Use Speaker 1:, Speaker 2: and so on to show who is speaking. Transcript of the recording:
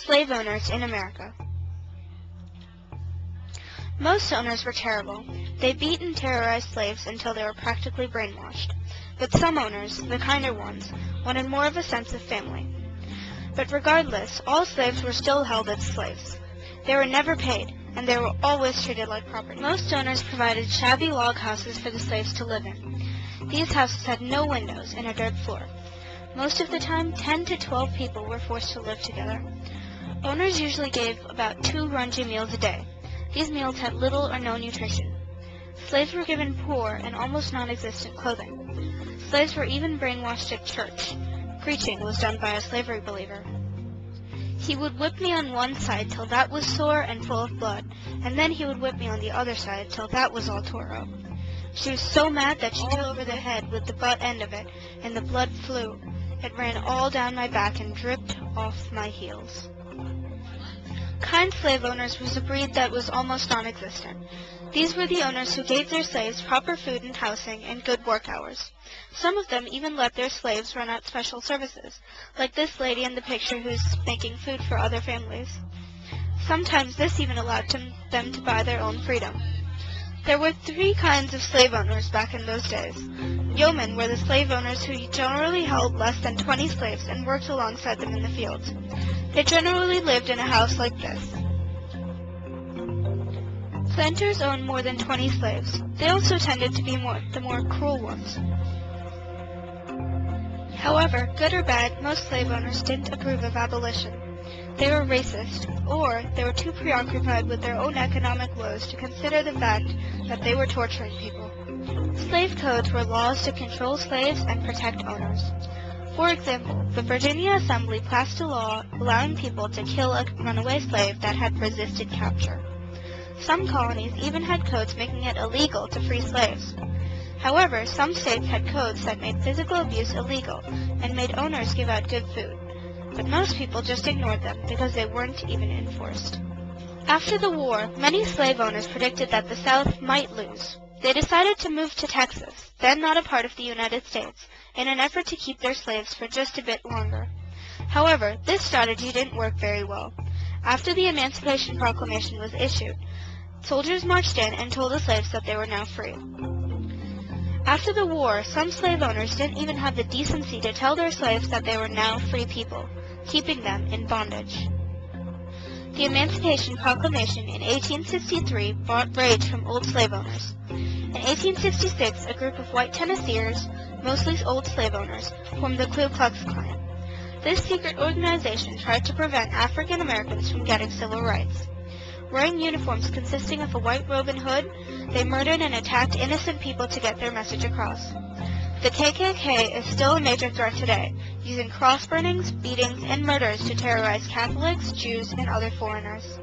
Speaker 1: Slave owners in America. Most owners were terrible. They beat and terrorized slaves until they were practically brainwashed. But some owners, the kinder ones, wanted more of a sense of family. But regardless, all slaves were still held as slaves. They were never paid, and they were always treated like property. Most owners provided shabby log houses for the slaves to live in. These houses had no windows and a dirt floor. Most of the time, 10 to 12 people were forced to live together. Owners usually gave about 2 rungy meals a day. These meals had little or no nutrition. Slaves were given poor and almost non-existent clothing. Slaves were even brainwashed at church. Preaching was done by a slavery believer. He would whip me on one side till that was sore and full of blood, and then he would whip me on the other side till that was all tore up. She was so mad that she took over the head with the butt end of it, and the blood flew. It ran all down my back and dripped off my heels. Kind slave owners was a breed that was almost non-existent. These were the owners who gave their slaves proper food and housing and good work hours. Some of them even let their slaves run out special services, like this lady in the picture who's making food for other families. Sometimes this even allowed them to buy their own freedom. There were 3 kinds of slave owners back in those days. Yeomen were the slave owners who generally held less than 20 slaves and worked alongside them in the fields. They generally lived in a house like this. Planters owned more than 20 slaves. They also tended to be the more cruel ones. However, good or bad, most slave owners didn't approve of abolition. They were racist, or they were too preoccupied with their own economic woes to consider the fact that they were torturing people. Slave codes were laws to control slaves and protect owners. For example, the Virginia Assembly passed a law allowing people to kill a runaway slave that had resisted capture. Some colonies even had codes making it illegal to free slaves. However, some states had codes that made physical abuse illegal and made owners give out good food. But most people just ignored them because they weren't even enforced. After the war, many slave owners predicted that the South might lose. They decided to move to Texas, then not a part of the United States, in an effort to keep their slaves for just a bit longer. However, this strategy didn't work very well. After the Emancipation Proclamation was issued, soldiers marched in and told the slaves that they were now free. After the war, some slave owners didn't even have the decency to tell their slaves that they were now free people, keeping them in bondage. The Emancipation Proclamation in 1863 brought rage from old slave owners. In 1866, a group of white Tennesseers, mostly old slave owners, formed the Ku Klux Klan. This secret organization tried to prevent African Americans from getting civil rights. Wearing uniforms consisting of a white robe and hood, they murdered and attacked innocent people to get their message across. The KKK is still a major threat today, using cross burnings, beatings, and murders to terrorize Catholics, Jews, and other foreigners.